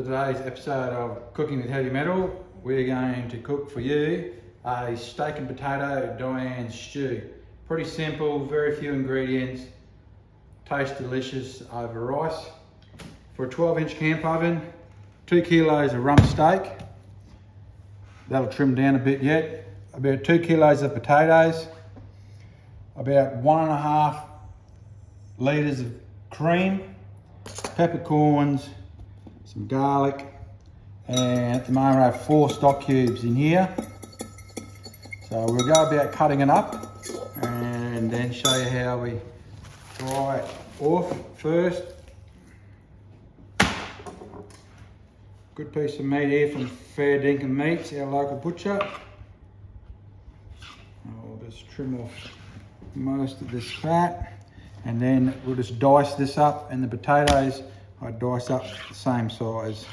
today's episode of Cooking with Heavy Metal. We're going to cook for you a steak and potato Diane stew. Pretty simple, very few ingredients, tastes delicious over rice. For a 12-inch camp oven, 2 kilos of rump steak, that'll trim down a bit yet, about 2 kilos of potatoes, about 1.5 litres of cream, peppercorns, some garlic, and at the moment I have 4 stock cubes in here. So we'll go about cutting it up and then show you how we fry it off first. Good piece of meat here from Fair Dinkum Meats, our local butcher. I'll just trim off most of this fat and then we'll just dice this up, and the potatoes I dice up the same size.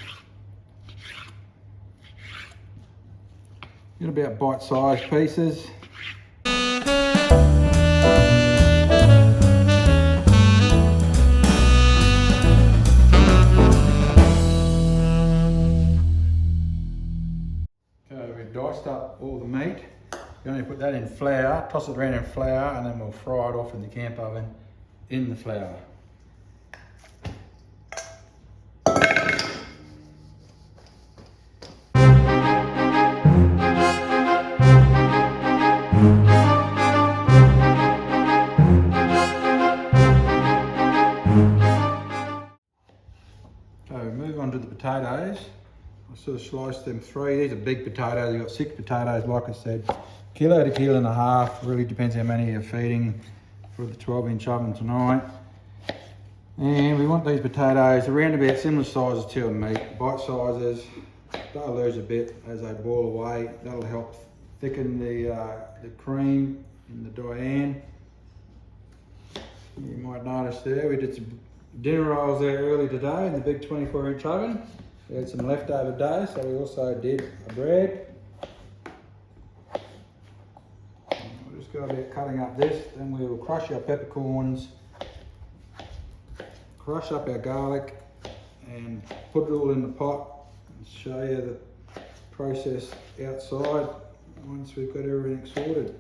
Get about bite-sized pieces. Okay, we've diced up all the meat. You're going to put that in flour, toss it around in flour, and then we'll fry it off in the camp oven in the flour. Okay, we move on to the potatoes. I sort of sliced them 3. These are big potatoes. You've got 6 potatoes, like I said, kilo to kilo and a half. Really depends how many you're feeding for the 12-inch oven tonight. And we want these potatoes around about similar sizes to our meat, bite sizes. They'll lose a bit as they boil away. That'll help thicken the cream in the Diane. You might notice there we did some dinner rolls there early today in the big 24-inch oven. We had some leftover dough, so we also did a bread. We'll just go about cutting up this, then we will crush our peppercorns, crush up our garlic, and put it all in the pot and show you the process outside once we've got everything sorted.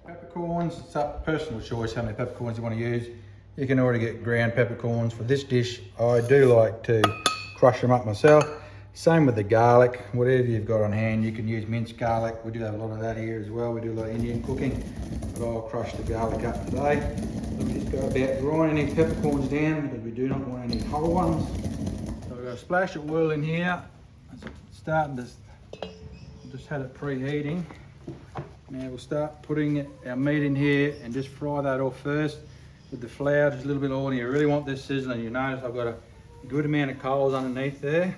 Peppercorns, it's up to personal choice how many peppercorns you want to use. You can already get ground peppercorns. For this dish, I do like to crush them up myself. Same with the garlic, whatever you've got on hand. You can use minced garlic. We do have a lot of that here as well. We do a lot of Indian cooking, but I'll crush the garlic up today. Let me just go about grinding these peppercorns down because we do not want any whole ones. So we've got a splash of oil in here. It's starting to, just had it preheating. Now we'll start putting our meat in here and just fry that off first with the flour, just a little bit of oil. You really want this sizzling. You notice I've got a good amount of coals underneath there.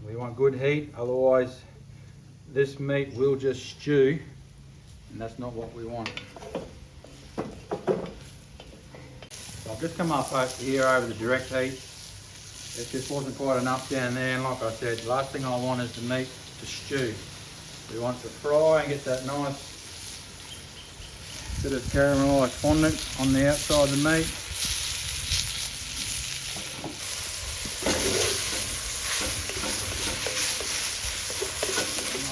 We want good heat, otherwise this meat will just stew, and that's not what we want. So I've just come up over here over the direct heat. It just wasn't quite enough down there, and like I said, the last thing I want is the meat to stew. We want to fry and get that nice bit of caramelised fondant on the outside of the meat.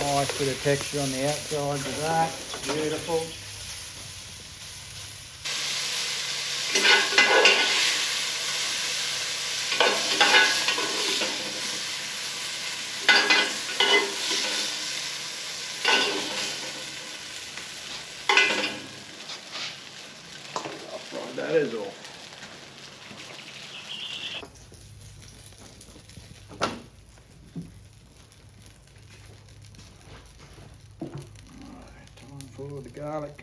Nice bit of texture on the outside of that. Beautiful. That is all. Alright, time for the garlic.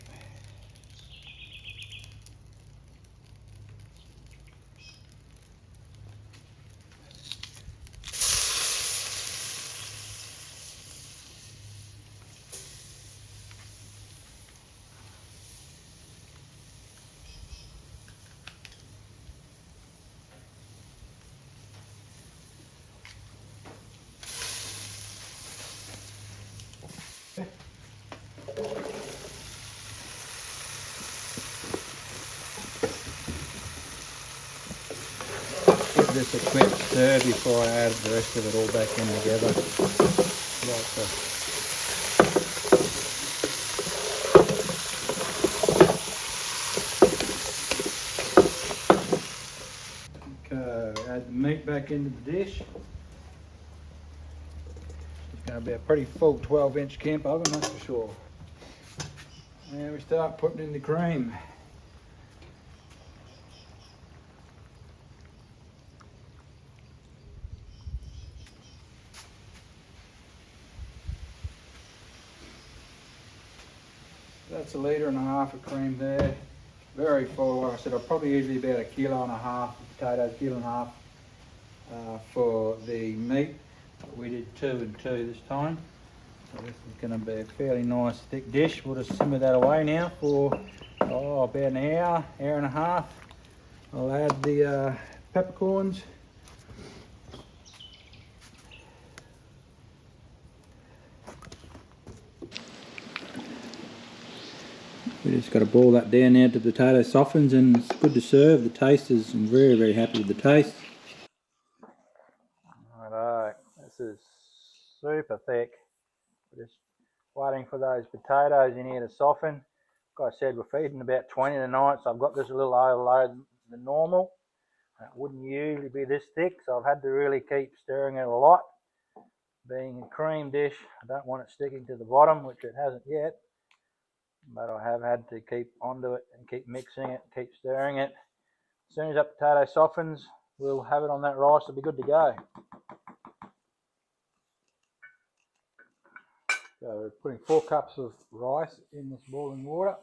just a quick stir before I add the rest of it all back in together. Okay, add the meat back into the dish. It's going to be a pretty full 12-inch camp oven, that's for sure. And we start putting in the cream. That's 1.5 liters of cream there. Very full. Like I said, I'll probably usually about 1.5 kilos of potatoes, 1.5 kilos for the meat. But we did 2 and 2 this time. So this is going to be a fairly nice thick dish. We'll just simmer that away now for about an hour, hour and a half. I'll add the peppercorns. We just got to boil that down now till the potato softens, and it's good to serve. The taste is, I'm very, very happy with the taste. Righto, this is super thick. We're just waiting for those potatoes in here to soften. Like I said, we're feeding about 20 tonight, so I've got this a little overload than normal. It wouldn't usually be this thick, so I've had to really keep stirring it a lot. Being a cream dish, I don't want it sticking to the bottom, which it hasn't yet. But I have had to keep onto it and keep mixing it, keep stirring it. As soon as that potato softens, we'll have it on that rice, it'll be good to go. So we're putting 4 cups of rice in this boiling water.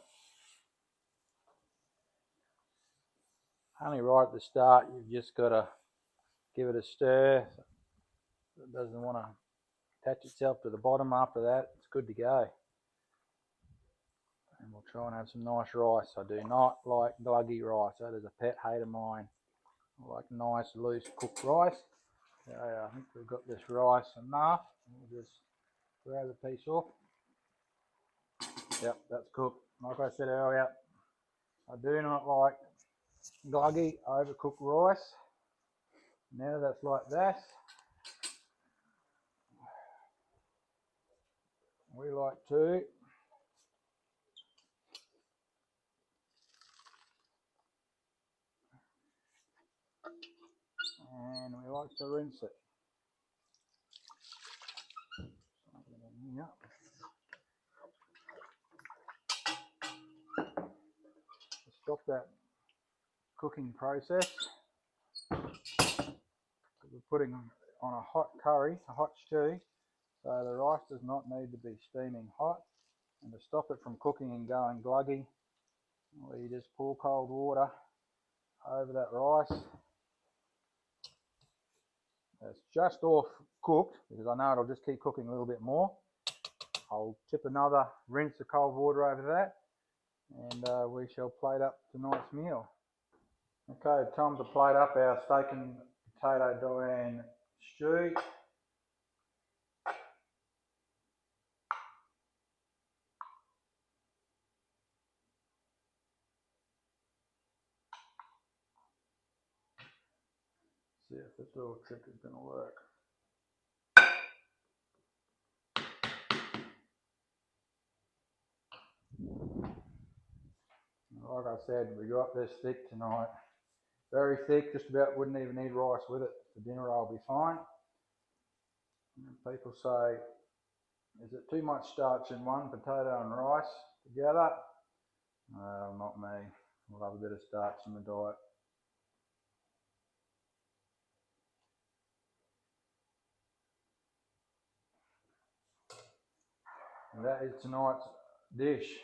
Only right at the start, you've just got to give it a stir. So it doesn't want to attach itself to the bottom. After that, it's good to go. And we'll try and have some nice rice. I do not like gluggy rice. That is a pet hate of mine. I like nice, loose, cooked rice. So I think we've got this rice enough. We'll just grab the piece off. Yep, that's cooked. Like I said earlier, I do not like gluggy, overcooked rice. Now that's like that, we like to and we like to rinse it. Yep. Stop that cooking process. We're putting on a hot curry, a hot stew, so the rice does not need to be steaming hot. And to stop it from cooking and going gluggy, we just pour cold water over that rice. It's just off cooked because I know it'll just keep cooking a little bit more. I'll tip another rinse of cold water over that, and we shall plate up tonight's meal. Okay, time to plate up our steak and potato diane stew. See if this little trick is going to work. Like I said, we got this thick tonight. Very thick, just about wouldn't even need rice with it. For dinner I'll be fine. And people say, is it too much starch in one, potato and rice together? Not me. I love a bit of starch in the diet. And that is tonight's dish.